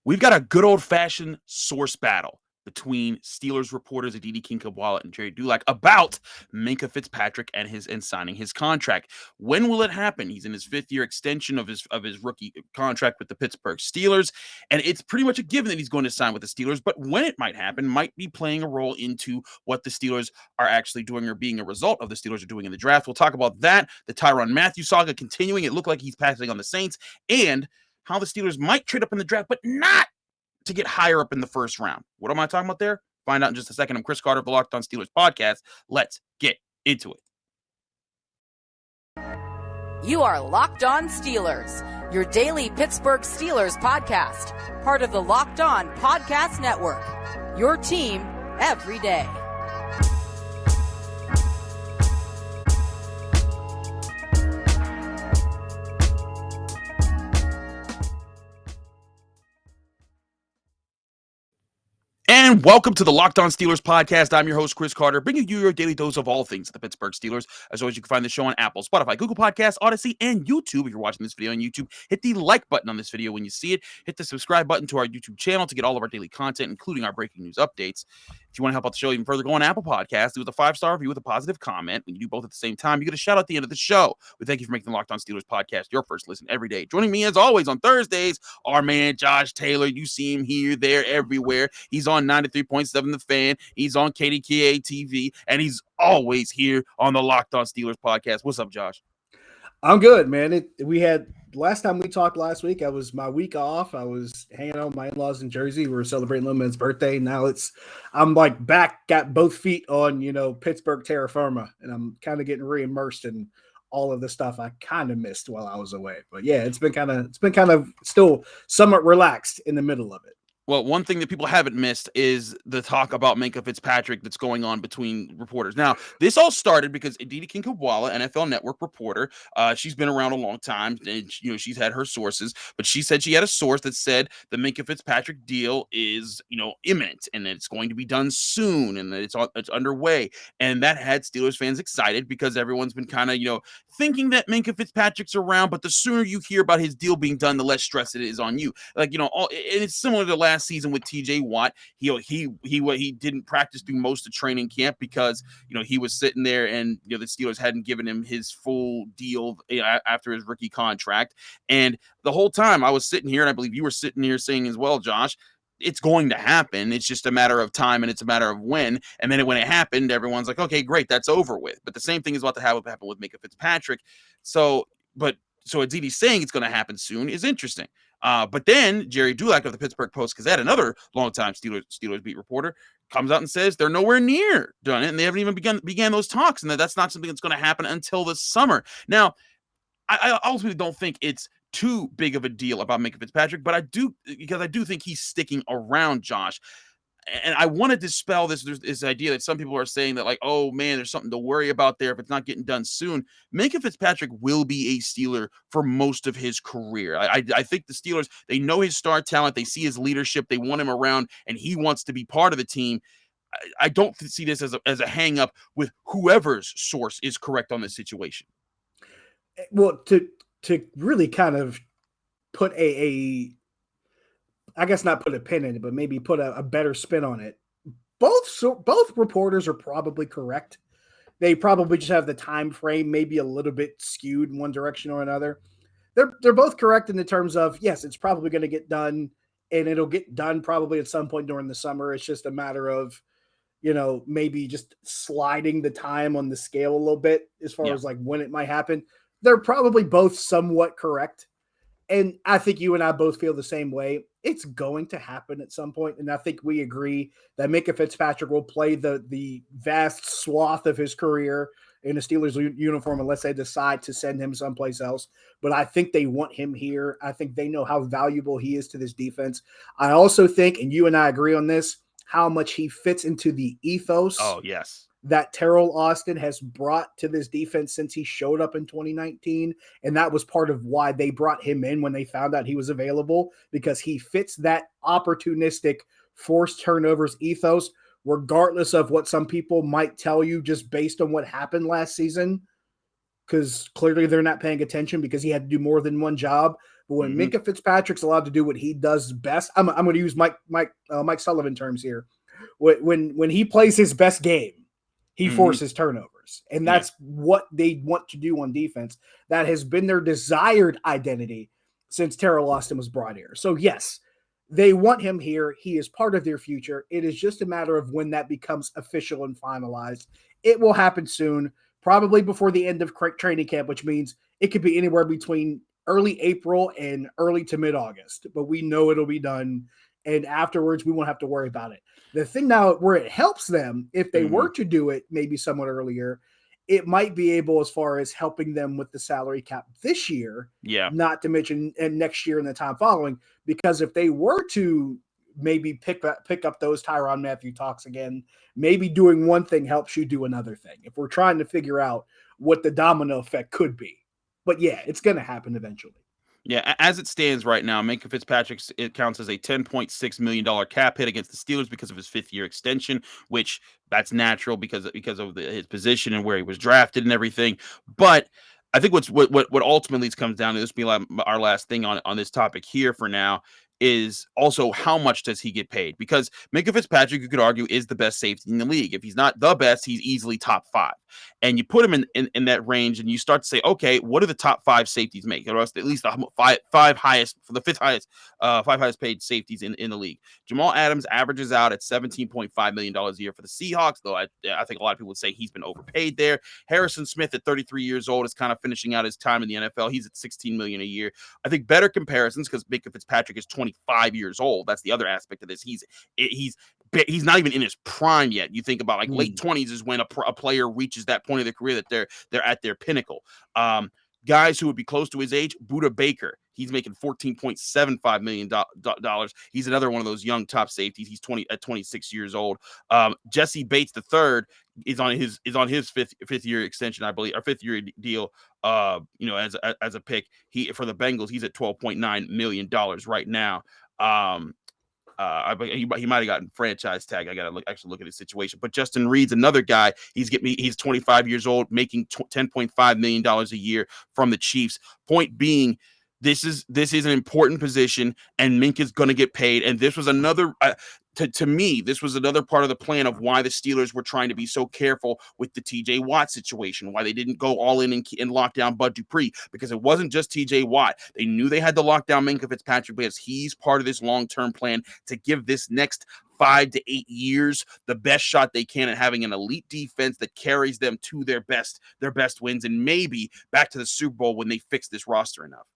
We've got a good old-fashioned source battle between Steelers reporters Aditi Kinkhabwala and Jerry Dulac about Minkah Fitzpatrick and signing his contract. When will it happen? He's in his fifth-year extension of his rookie contract with the Pittsburgh Steelers, and it's pretty much a given that he's going to sign with the Steelers. But when it might happen might be playing a role into what the Steelers are actually doing or being a result of the Steelers are doing in the draft. We'll talk about that. The Tyrann Mathieu saga continuing. It looked like he's passing on the Saints, and how the Steelers might trade up in the draft, but not to get higher up in the first round. What am I talking about there? Find out in just a second. I'm Chris Carter of the Locked On Steelers podcast. Let's get into it. You are Locked On Steelers, your daily Pittsburgh Steelers podcast, part of the Locked On Podcast Network, your team every day. And welcome to the Locked On Steelers podcast. I'm your host, Chris Carter, bringing you your daily dose of all things the Pittsburgh Steelers. As always, you can find the show on Apple, Spotify, Google Podcasts, Odyssey, and YouTube. If you're watching this video on YouTube, hit the like button on this video when you see it. Hit the subscribe button to our YouTube channel to get all of our daily content, including our breaking news updates. If you want to help out the show even further, go on Apple Podcasts, leave us a 5-star review with a positive comment. When you do both at the same time, you get a shout out at the end of the show. We thank you for making the Locked On Steelers podcast your first listen every day. Joining me, as always, on Thursdays, our man, Josh Taylor. You see him here, there, everywhere. He's on 93.7 The Fan. He's on KDKA TV, and he's always here on the Locked On Steelers podcast. What's up, Josh? I'm good, man. We had last time we talked last week. I was my week off. I was hanging out with my in-laws in Jersey. We were celebrating Lemon's birthday. Now I'm like back, got both feet on Pittsburgh terra firma, and I'm kind of getting re-immersed in all of the stuff I kind of missed while I was away. But yeah, it's been kind of still somewhat relaxed in the middle of it. Well, one thing that people haven't missed is the talk about Minkah Fitzpatrick that's going on between reporters. Now, this all started because Aditi Kinkhabwala, NFL Network reporter, she's been around a long time, and she's had her sources, but she said she had a source that said the Minkah Fitzpatrick deal is imminent, and it's going to be done soon, and that it's underway, and that had Steelers fans excited because everyone's been kind of thinking that Minkah Fitzpatrick's around, but the sooner you hear about his deal being done, the less stress it is on you. And it's similar to last season with TJ Watt. He didn't practice through most of training camp because he was sitting there and the Steelers hadn't given him his full deal after his rookie contract. And the whole time I was sitting here, and I believe you were sitting here saying as well, Josh, it's going to happen. It's just a matter of time, and it's a matter of when. And then when it happened, everyone's like, okay, great, that's over with. But the same thing is about to happen with Minkah Fitzpatrick. So Aditi's saying it's going to happen soon is interesting. But then Jerry Dulac of the Pittsburgh Post-Gazette, another longtime Steelers beat reporter, comes out and says they're nowhere near done it, and they haven't even began those talks, and that's not something that's going to happen until the summer. Now, I ultimately don't think it's too big of a deal about Minkah Fitzpatrick, but I do think he's sticking around, Josh. And I want to dispel this idea that some people are saying that, like, oh man, there's something to worry about there if it's not getting done soon. Minkah Fitzpatrick will be a Steeler for most of his career. I think the Steelers, they know his star talent, they see his leadership, they want him around, and he wants to be part of the team. I don't see this as a hang up with whoever's source is correct on this situation. Well, to really kind of put I guess not put a pin in it, but maybe put a better spin on it. Both reporters are probably correct. They probably just have the time frame maybe a little bit skewed in one direction or another. They're both correct in the terms of, yes, it's probably going to get done, and it'll get done probably at some point during the summer. It's just a matter of, maybe just sliding the time on the scale a little bit as far as like when it might happen. They're probably both somewhat correct. And I think you and I both feel the same way. It's going to happen at some point. And I think we agree that Minkah Fitzpatrick will play the vast swath of his career in a Steelers uniform unless they decide to send him someplace else. But I think they want him here. I think they know how valuable he is to this defense. I also think, and you and I agree on this, how much he fits into the ethos. Oh, yes. That Terrell Austin has brought to this defense since he showed up in 2019. And that was part of why they brought him in when they found out he was available, because he fits that opportunistic forced turnovers ethos, regardless of what some people might tell you just based on what happened last season, because clearly they're not paying attention because he had to do more than one job. But when Minkah Fitzpatrick's allowed to do what he does best, I'm going to use Mike Sullivan terms here. When he plays his best game, he forces turnovers. And that's what they want to do on defense. That has been their desired identity since Terrell Austin was brought here. So, yes, they want him here. He is part of their future. It is just a matter of when that becomes official and finalized. It will happen soon, probably before the end of training camp, which means it could be anywhere between early April and early to mid-August. But we know it'll be done, and afterwards we won't have to worry about it. The thing now where it helps them, if they were to do it maybe somewhat earlier, it might be able as far as helping them with the salary cap this year, not to mention and next year and the time following, because if they were to maybe pick up those Tyrann Mathieu talks again, maybe doing one thing helps you do another thing, if we're trying to figure out what the domino effect could be. But yeah, it's going to happen eventually. Yeah, as it stands right now, Minkah Fitzpatrick, it counts as a $10.6 million cap hit against the Steelers because of his fifth-year extension, which that's natural because of his position and where he was drafted and everything. But I think what ultimately comes down to, this will be like our last thing on this topic here for now, is also how much does he get paid? Because Minkah Fitzpatrick, you could argue, is the best safety in the league. If he's not the best, he's easily top 5. And you put him in that range, and you start to say, okay, what do the top 5 safeties make? Or at least the five highest paid safeties in the league. Jamal Adams averages out at $17.5 million a year for the Seahawks, though I think a lot of people would say he's been overpaid there. Harrison Smith at 33 years old is kind of finishing out his time in the NFL. He's at $16 million a year. I think better comparisons, because Minkah Fitzpatrick is 25 years old. That's the other aspect of this. He's not even in his prime yet. You think about late 20s is when a player reaches that point of their career that they're at their pinnacle. Guys who would be close to his age, Budda Baker. He's making $14.75 million. He's another one of those young top safeties. He's 26 years old. Jesse Bates III is on his fifth year extension, I believe, or 5th year deal. As a pick, for the Bengals, he's at $12.9 million right now. He might have gotten franchise tag. I gotta look at his situation. But Justin Reed's another guy. He's 25 years old, making $10.5 million a year from the Chiefs. Point being, this is an important position, and Minkah's going to get paid. And this was another, to me, this was another part of the plan of why the Steelers were trying to be so careful with the TJ Watt situation, why they didn't go all in and lock down Bud Dupree, because it wasn't just TJ Watt. They knew they had to lock down Minkah Fitzpatrick because he's part of this long-term plan to give this next 5 to 8 years the best shot they can at having an elite defense that carries them to their best wins, and maybe back to the Super Bowl when they fix this roster enough.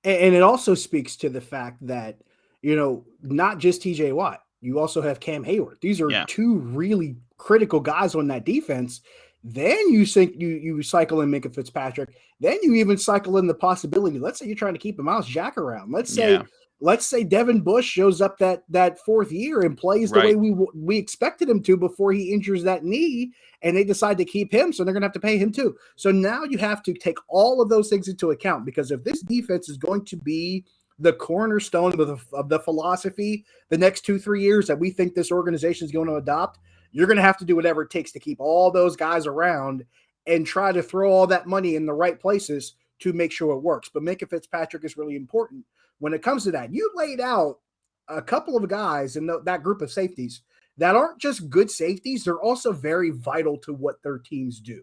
And it also speaks to the fact that, not just TJ Watt, you also have Cam Hayward. These are 2 really critical guys on that defense. Then you cycle in Minkah Fitzpatrick. Then you even cycle in the possibility. Let's say you're trying to keep a Miles Jack around. Let's say Devin Bush shows up that 4th year and plays the way we expected him to before he injures that knee, and they decide to keep him, so they're going to have to pay him too. So now you have to take all of those things into account, because if this defense is going to be the cornerstone of the philosophy the next 2-3 years that we think this organization is going to adopt, you're going to have to do whatever it takes to keep all those guys around and try to throw all that money in the right places to make sure it works. But Minkah Fitzpatrick is really important when it comes to that. You laid out a couple of guys in that group of safeties that aren't just good safeties. They're also very vital to what their teams do.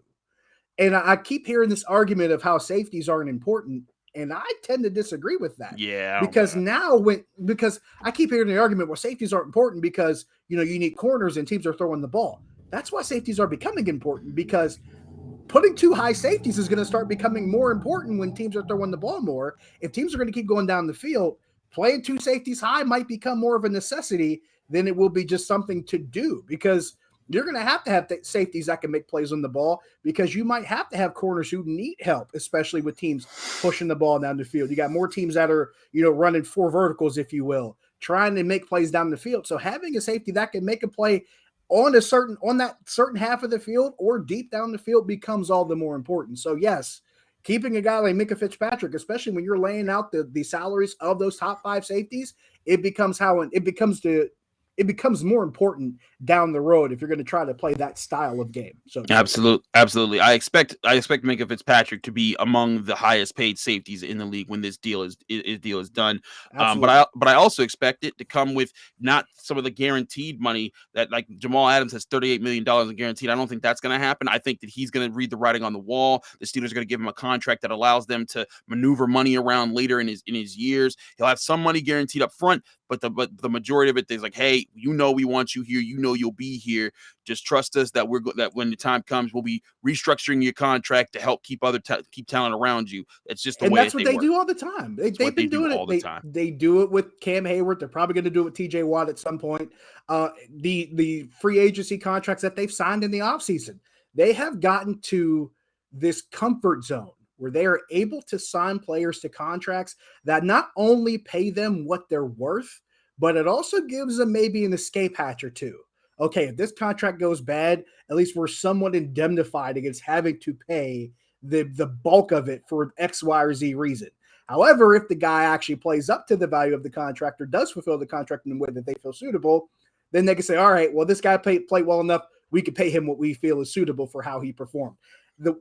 And I keep hearing this argument of how safeties aren't important, and I tend to disagree with that. Yeah. Because because I keep hearing the argument where safeties aren't important because, you need corners and teams are throwing the ball. That's why safeties are becoming important, because putting 2 high safeties is going to start becoming more important when teams are throwing the ball more. If teams are going to keep going down the field, playing 2 safeties high might become more of a necessity than it will be just something to do, because you're going to have safeties that can make plays on the ball, because you might have to have corners who need help, especially with teams pushing the ball down the field. You got more teams that are, running 4 verticals, if you will, trying to make plays down the field. So having a safety that can make a play on that certain half of the field or deep down the field becomes all the more important. So yes, keeping a guy like Minkah Fitzpatrick, especially when you're laying out the salaries of those top 5 safeties, it becomes it becomes more important down the road if you're going to try to play that style of game. So Absolutely. I expect Minkah Fitzpatrick to be among the highest paid safeties in the league when this deal is done. But I also expect it to come with not some of the guaranteed money that, like, Jamal Adams has $38 million in guaranteed. I don't think that's going to happen. I think that he's going to read the writing on the wall. The Steelers are going to give him a contract that allows them to maneuver money around later in his years. He'll have some money guaranteed up front, but the majority of it is like, hey, we want you here. You'll be here. Just trust us that that when the time comes, we'll be restructuring your contract to help keep keep talent around you. It's just the way that's what they do all the time. They've been doing it all the time. They do it with Cam Hayward. They're probably going to do it with TJ Watt at some point. The free agency contracts that they've signed in the offseason, they have gotten to this comfort zone where they are able to sign players to contracts that not only pay them what they're worth, but it also gives them maybe an escape hatch or two. Okay, if this contract goes bad, at least we're somewhat indemnified against having to pay the bulk of it for X, Y, or Z reason. However, if the guy actually plays up to the value of the contract or does fulfill the contract in the way that they feel suitable, then they can say, all right, well, this guy played well enough. We can pay him what we feel is suitable for how he performed.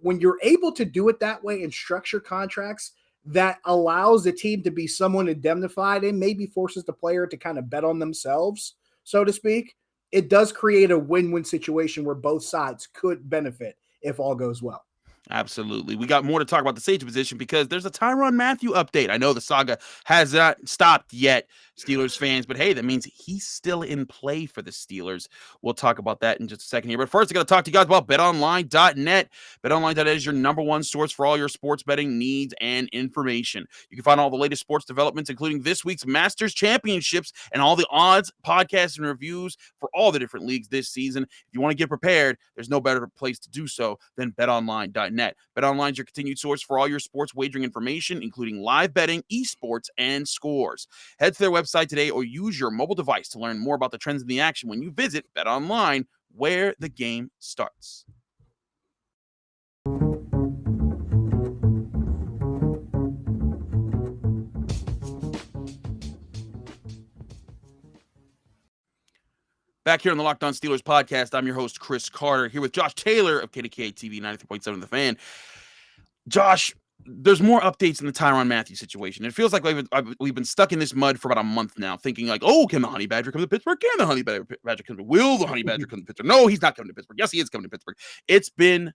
When you're able to do it that way and structure contracts, that allows the team to be somewhat indemnified and maybe forces the player to kind of bet on themselves, so to speak. It does create a win-win situation where both sides could benefit if all goes well. Absolutely. We got more to talk about the safety position because there's a Tyrann Mathieu update. I know the saga has not stopped yet, Steelers fans, but hey, that means he's still in play for the Steelers. We'll talk about that in just a second here. But first, I got to talk to you guys about betonline.net. Betonline.net is your number one source for all your sports betting needs and information. You can find all the latest sports developments, including this week's Masters Championships and all the odds, podcasts, and reviews for all the different leagues this season. If you want to get prepared, there's no better place to do so than betonline.net. BetOnline is your continued source for all your sports wagering information, including live betting, esports, and scores. Head to their website today or use your mobile device to learn more about the trends in the action when you visit BetOnline, where the game starts. Back here on the Locked On Steelers podcast, I'm your host, Chris Carter, here with Josh Taylor of KDKA TV 93.7 The Fan. Josh, there's more updates in the Tyrann Mathieu situation. It feels like we've been stuck in this mud for about a month now, thinking like, oh, can the Honey Badger come to Pittsburgh? Can the Honey Badger come to Will the Honey Badger come to Pittsburgh? No, he's not coming to Pittsburgh. Yes, he is coming to Pittsburgh. It's been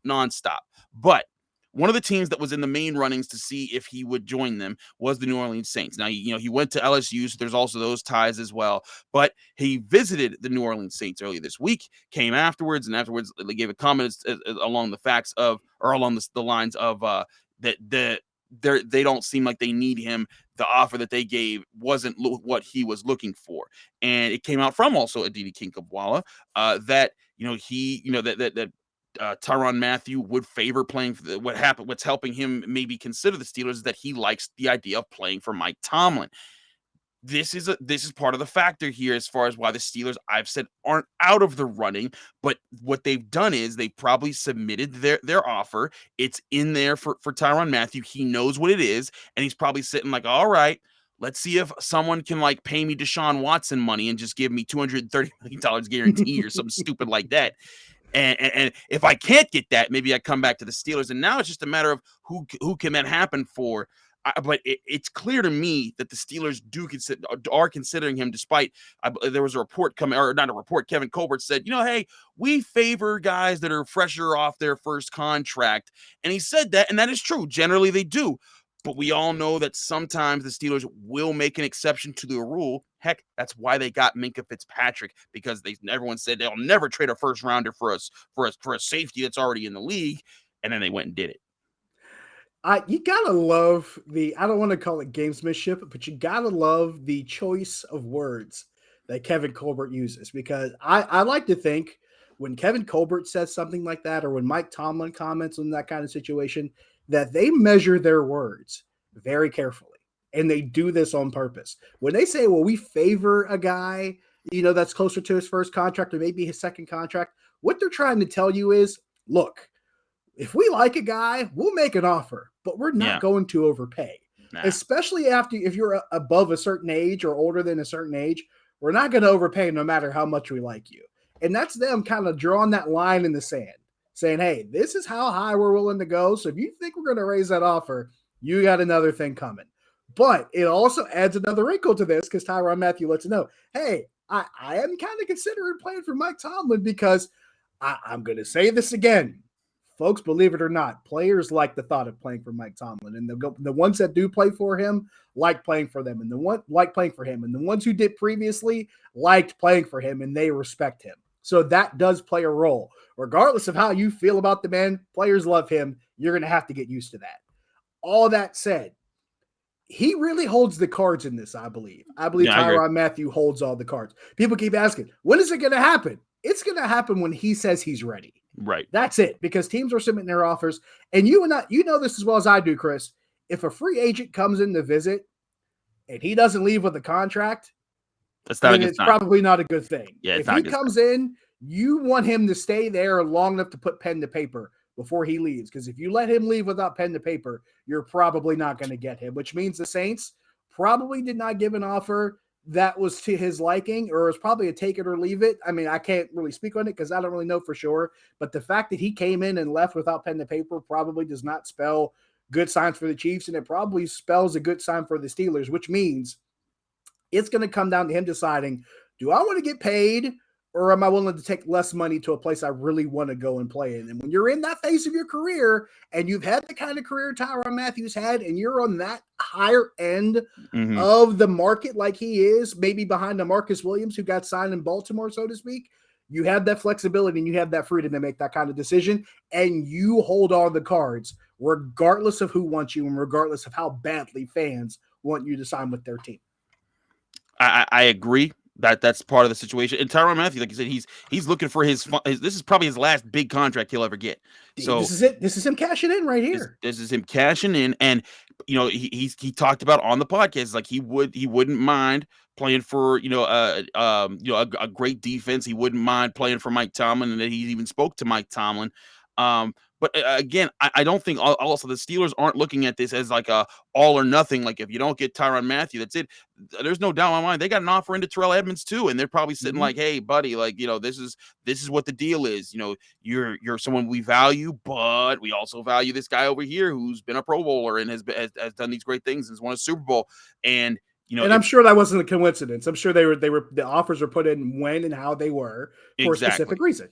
nonstop. But one of the teams that was in the main runnings to see if he would join them was the New Orleans Saints. Now, he went to LSU, so there's also those ties as well. But he visited the New Orleans Saints earlier this week, came afterwards, and afterwards they gave a comment along the facts of, or along the lines of that they don't seem like they need him. The offer that they gave wasn't what he was looking for, and it came out from also Aditi Kinkhabwala that Tyrann Mathieu would favor playing for what's helping him maybe consider the Steelers is that he likes the idea of playing for Mike Tomlin. This is part of the factor here as far as why the Steelers, I've said, aren't out of the running, but what they've done is they probably submitted their offer. It's in there for Tyrann Mathieu. He knows what it is, and he's probably sitting like, all right, let's see if someone can like pay me Deshaun Watson money and just give me $230 million guarantee or something stupid like that. And if I can't get that, maybe I come back to the Steelers. And now it's just a matter of who can that happen for. But it's clear to me that the Steelers are considering him, despite there was a report coming, or not a report. Kevin Colbert said, hey, we favor guys that are fresher off their first contract. And he said that, and that is true. Generally, they do. But we all know that sometimes the Steelers will make an exception to the rule. Heck, that's why they got Minkah Fitzpatrick, because everyone said they'll never trade a first rounder for a safety that's already in the league, and then they went and did it. You gotta love I don't want to call it gamesmanship, but you gotta love the choice of words that Kevin Colbert uses, because I like to think when Kevin Colbert says something like that, or when Mike Tomlin comments on that kind of situation, that they measure their words very carefully. And they do this on purpose. When they say, well, we favor a guy, that's closer to his first contract or maybe his second contract, what they're trying to tell you is, look, if we like a guy, we'll make an offer, but we're not going to overpay. Nah. Especially if you're above a certain age or older than a certain age, we're not going to overpay no matter how much we like you. And that's them kind of drawing that line in the sand, saying, hey, this is how high we're willing to go. So if you think we're going to raise that offer, you got another thing coming. But it also adds another wrinkle to this because Tyrann Mathieu lets you know, hey, I am kind of considering playing for Mike Tomlin because I'm going to say this again. Folks, believe it or not, players like the thought of playing for Mike Tomlin, and the ones that do play for him like playing for them, and the ones who did previously liked playing for him, and they respect him. So that does play a role. Regardless of how you feel about the man, players love him. You're going to have to get used to that. All that said, he really holds the cards in this, I believe. Tyrann Mathieu holds all the cards. People keep asking, when is it going to happen? It's going to happen when he says he's ready. Right. That's it, because teams are submitting their offers. And you know this as well as I do, Chris. If a free agent comes in to visit and he doesn't leave with a contract, it's probably not a good thing. Yeah, if he comes in, you want him to stay there long enough to put pen to paper before he leaves. Because if you let him leave without pen to paper, you're probably not going to get him, which means the Saints probably did not give an offer that was to his liking, or it was probably a take it or leave it. I mean, I can't really speak on it because I don't really know for sure. But the fact that he came in and left without pen to paper probably does not spell good signs for the Chiefs, and it probably spells a good sign for the Steelers, which means it's going to come down to him deciding, do I want to get paid, or am I willing to take less money to a place I really want to go and play in? And when you're in that phase of your career and you've had the kind of career Tyrann Mathieu's had, and you're on that higher end of the market like he is, maybe behind the Marcus Williams who got signed in Baltimore, so to speak, you have that flexibility and you have that freedom to make that kind of decision, and you hold on the cards regardless of who wants you and regardless of how badly fans want you to sign with their team. I agree. That's part of the situation. And Tyrann Mathieu, like you said, he's looking for his this is probably his last big contract he'll ever get. So this is it. This is him cashing in right here. This is him cashing in, and he talked about on the podcast like he wouldn't mind playing for a great defense. He wouldn't mind playing for Mike Tomlin, and that he even spoke to Mike Tomlin. But again, I don't think also the Steelers aren't looking at this as like a all or nothing. Like if you don't get Tyrann Mathieu, that's it. There's no doubt in my mind they got an offer into Terrell Edmonds too, and they're probably sitting like, hey, buddy, like this is what the deal is. You're someone we value, but we also value this guy over here who's been a Pro Bowler and has done these great things and has won a Super Bowl. And I'm sure that wasn't a coincidence. I'm sure the offers were put in when and how they were for a specific reason.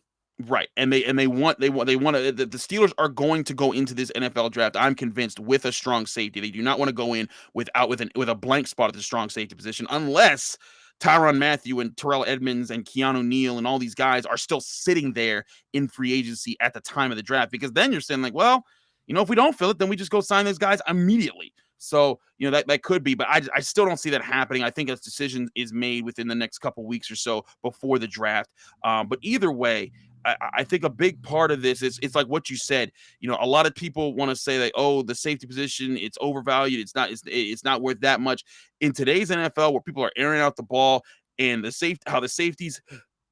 Right. And the Steelers are going to go into this NFL draft, I'm convinced, with a strong safety. They do not want to go in with a blank spot at the strong safety position unless Tyrann Mathieu and Terrell Edmonds and Keanu Neal and all these guys are still sitting there in free agency at the time of the draft, because then you're saying like, well, if we don't fill it, then we just go sign those guys immediately. So, that could be, but I still don't see that happening. I think a decision is made within the next couple weeks or so before the draft. But either way, I think a big part of this is it's like what you said. A lot of people want to say that, oh, the safety position, it's overvalued. It's not worth that much in today's NFL, where people are airing out the ball, and the safeties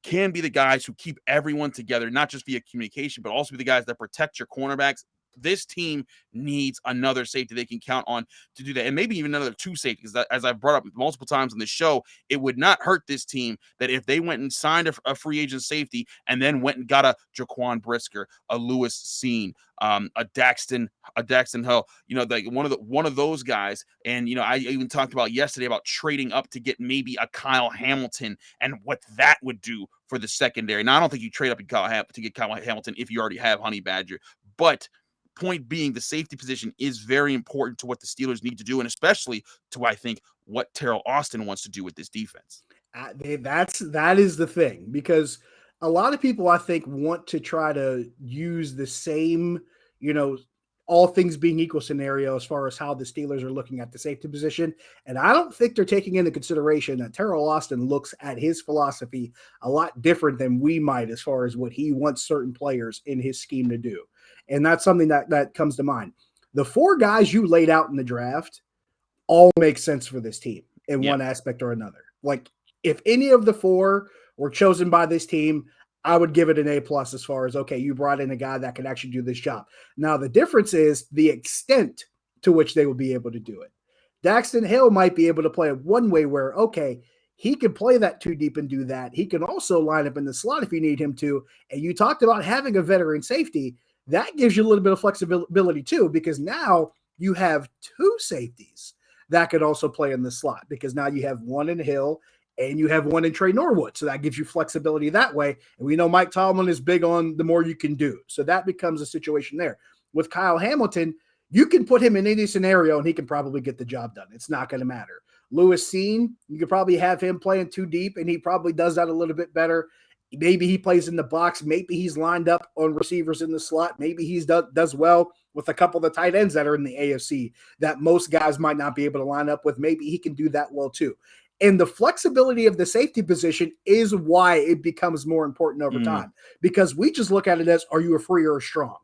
can be the guys who keep everyone together, not just via communication, but also be the guys that protect your cornerbacks. This team needs another safety they can count on to do that, and maybe even another two safeties. As I've brought up multiple times on the show, it would not hurt this team that if they went and signed a free agent safety and then went and got a Jaquan Brisker, a Lewis Cine, a Daxton Hull, like one of those guys. And I even talked about yesterday about trading up to get maybe a Kyle Hamilton and what that would do for the secondary. Now, I don't think you trade up to get Kyle Hamilton if you already have Honey Badger, but point being, the safety position is very important to what the Steelers need to do, and especially to, I think, what Teryl Austin wants to do with this defense. That is the thing, because a lot of people, I think, want to try to use the same, all things being equal scenario as far as how the Steelers are looking at the safety position. And I don't think they're taking into consideration that Teryl Austin looks at his philosophy a lot different than we might as far as what he wants certain players in his scheme to do. And that's something that comes to mind. The four guys you laid out in the draft all make sense for this team in one aspect or another. Like, if any of the four were chosen by this team, I would give it an A+ as far as, okay, you brought in a guy that can actually do this job. Now, the difference is the extent to which they will be able to do it. Daxton Hill might be able to play it one way where, okay, He can play that 2 deep and do that. He can also line up in the slot if you need him to. And you talked about having a veteran safety. That gives you a little bit of flexibility too, because now you have 2 safeties that could also play in the slot, because now you have one in Hill and you have one in Trey Norwood. So that gives you flexibility that way. And we know Mike Tomlin is big on the more you can do. So that becomes a situation there. With Kyle Hamilton, you can put him in any scenario and he can probably get the job done. It's not going to matter. Lewis Cine, you could probably have him playing 2 deep, and he probably does that a little bit better. Maybe he plays in the box. Maybe he's lined up on receivers in the slot. Maybe he does well with a couple of the tight ends that are in the AFC that most guys might not be able to line up with. Maybe he can do that well too. And the flexibility of the safety position is why it becomes more important over time, because we just look at it as, are you a free or a strong?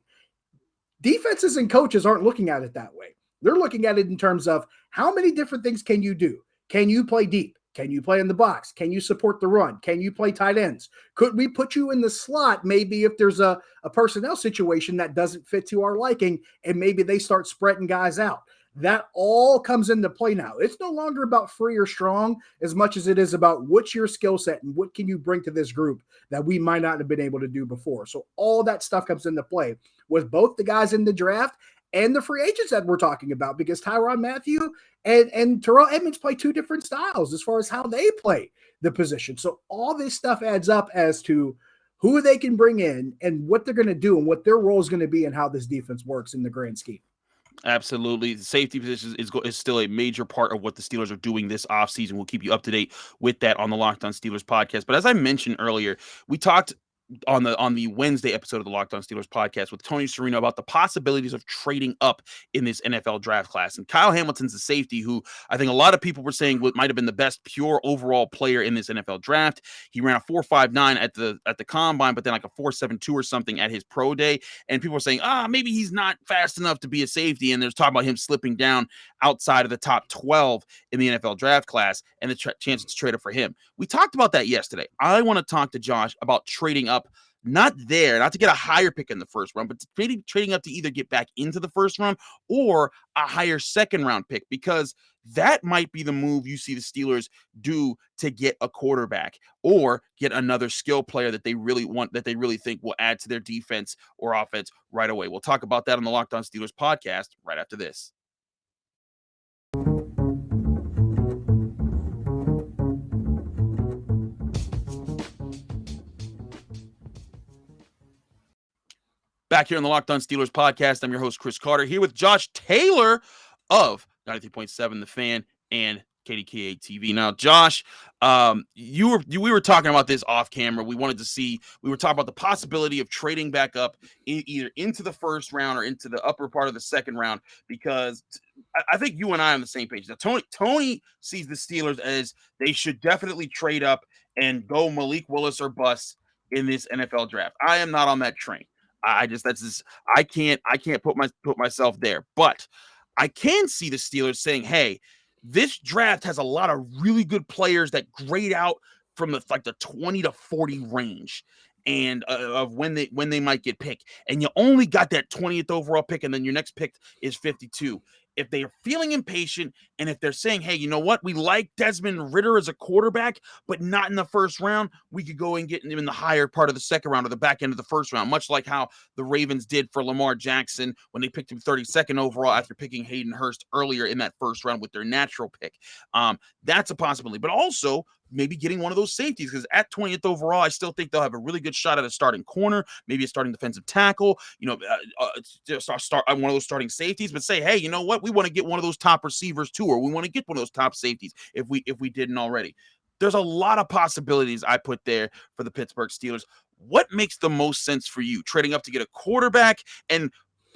Defenses and coaches aren't looking at it that way. They're looking at it in terms of how many different things can you do? Can you play deep? Can you play in the box? Can you support the run? Can you play tight ends? Could we put you in the slot maybe if there's a personnel situation that doesn't fit to our liking, and maybe they start spreading guys out? That all comes into play now. It's no longer about free or strong as much as it is about what's your skill set and what can you bring to this group that we might not have been able to do before. So all that stuff comes into play with both the guys in the draft and the free agents that we're talking about, because Tyrann Mathieu and Terrell Edmonds play 2 different styles as far as how they play the position. So all this stuff adds up as to who they can bring in and what they're going to do and what their role is going to be and how this defense works in the grand scheme. Absolutely. The safety position is still a major part of what the Steelers are doing this offseason. We'll keep you up to date with that on the Locked On Steelers podcast. But as I mentioned earlier, we talked on the Wednesday episode of the Locked On Steelers podcast with Tony Serino about the possibilities of trading up in this NFL draft class. And Kyle Hamilton's a safety who I think a lot of people were saying might have been the best pure overall player in this NFL draft. He ran a 4.59 at the combine, but then like a 4.72 or something at his pro day. And people were saying, maybe he's not fast enough to be a safety. And there's talk about him slipping down outside of the top 12 in the NFL draft class and the chances to trade up for him. We talked about that yesterday. I want to talk to Josh about trading up, not to get a higher pick in the first round, but trading up to either get back into the first round or a higher second round pick, because that might be the move you see the Steelers do to get a quarterback or get another skill player that they really want, that they really think will add to their defense or offense right away. We'll talk about that on the Locked On Steelers podcast right after this. Back here on the Locked On Steelers podcast, I'm your host, Chris Carter, here with Josh Taylor of 93.7 The Fan and KDKA TV. Now, Josh, we were talking about this off camera. We were talking about the possibility of trading back up either into the first round or into the upper part of the second round, because I think you and I are on the same page. Now, Tony sees the Steelers as they should definitely trade up and go Malik Willis or bust in this NFL draft. I am not on that train. I can't put myself there, but I can see the Steelers saying, hey, this draft has a lot of really good players that grade out from the 20 to 40 range and of when they might get picked. And you only got that 20th overall pick, and then your next pick is 52. If they are feeling impatient, and if they're saying, hey, you know what, we like Desmond Ridder as a quarterback, but not in the first round, we could go and get him in the higher part of the second round or the back end of the first round, much like how the Ravens did for Lamar Jackson when they picked him 32nd overall after picking Hayden Hurst earlier in that first round with their natural pick. That's a possibility. But also maybe getting one of those safeties, because at 20th overall, I still think they'll have a really good shot at a starting corner, maybe a starting defensive tackle, start one of those starting safeties, but say, hey, you know what? We want to get one of those top receivers too, or we want to get one of those top safeties if we didn't already. There's a lot of possibilities I put there for the Pittsburgh Steelers. What makes the most sense for you? Trading up to get a quarterback, and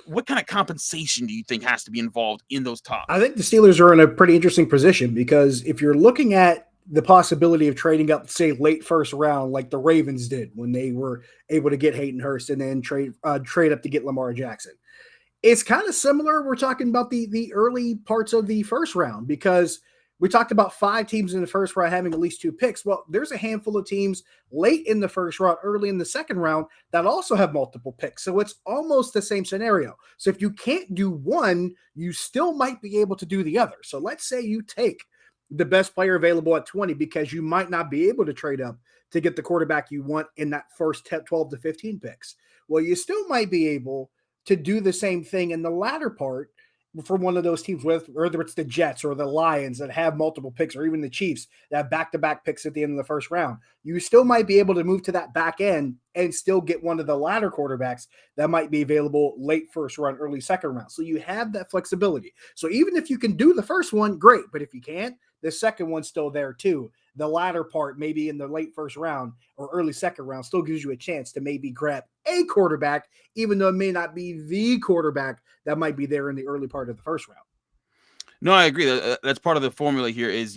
what kind of compensation do you think has to be involved in those tops? I think the Steelers are in a pretty interesting position, because if you're looking at the possibility of trading up, say, late first round, like the Ravens did when they were able to get Hayden Hurst and then trade up to get Lamar Jackson, it's kind of similar. We're talking about the early parts of the first round, because we talked about 5 teams in the first round having at least 2 picks. Well, there's a handful of teams late in the first round, early in the second round that also have multiple picks. So it's almost the same scenario. So if you can't do one, you still might be able to do the other. So let's say you take the best player available at 20 because you might not be able to trade up to get the quarterback you want in that first 12 to 15 picks. Well, you still might be able to do the same thing in the latter part for one of those teams, whether it's the Jets or the Lions that have multiple picks, or even the Chiefs that have back-to-back picks at the end of the first round. You still might be able to move to that back end and still get one of the latter quarterbacks that might be available late first round, early second round. So you have that flexibility. So even if you can do the first one, great. But if you can't, the second one's still there too. The latter part, maybe in the late first round or early second round, still gives you a chance to maybe grab a quarterback, even though it may not be the quarterback that might be there in the early part of the first round. No, I agree. That's part of the formula here is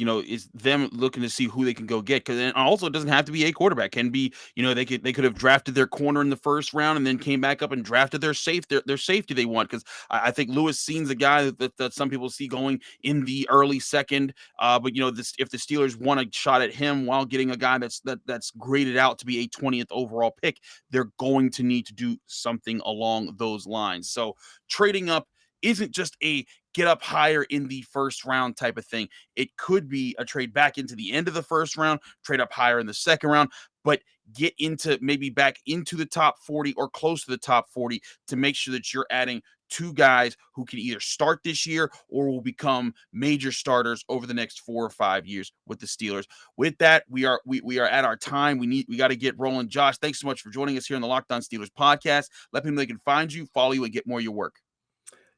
them looking to see who they can go get. Because also it doesn't have to be a quarterback. Can be, they could have drafted their corner in the first round and then came back up and drafted their safety they want. Because I think Lewis Cine's a guy that some people see going in the early second. But if the Steelers want a shot at him while getting a guy that's graded out to be a 20th overall pick, they're going to need to do something along those lines. So trading up isn't just a get up higher in the first round type of thing. It could be a trade back into the end of the first round, trade up higher in the second round, but get into maybe back into the top 40 or close to the top 40 to make sure that you're adding two guys who can either start this year or will become major starters over the next 4 or 5 years with the Steelers. With that, we are at our time. We got to get rolling. Josh, thanks so much for joining us here on the Locked On Steelers podcast. Let people know they can find you, follow you, and get more of your work.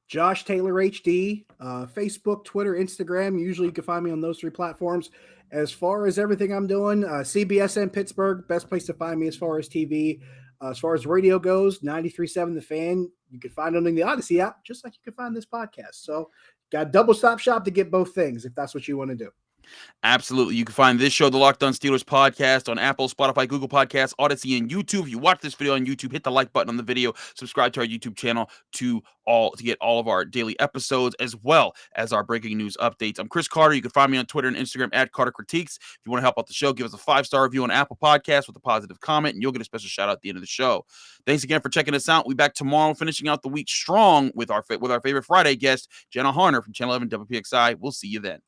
Josh Taylor HD, Facebook, Twitter, Instagram. Usually you can find me on those 3 platforms. As far as everything I'm doing, CBSN Pittsburgh, best place to find me as far as TV. As far as radio goes, 93.7 The Fan. You can find it on the Odyssey app, just like you can find this podcast. So got a double stop shop to get both things if that's what you want to do. Absolutely. You can find this show, the Locked On Steelers podcast, on Apple, Spotify, Google Podcasts, Odyssey, and YouTube. If you watch this video on YouTube, hit the like button on the video, subscribe to our YouTube channel to get all of our daily episodes, as well as our breaking news updates. I'm Chris Carter. You can find me on Twitter and Instagram at Carter Critiques. If you want to help out the show, give us a 5-star review on Apple Podcasts with a positive comment, and you'll get a special shout out at the end of the show. Thanks again for checking us out. We'll be back tomorrow, finishing out the week strong with our favorite Friday guest, Jenna Harner from Channel 11 WPXI. We'll see you then.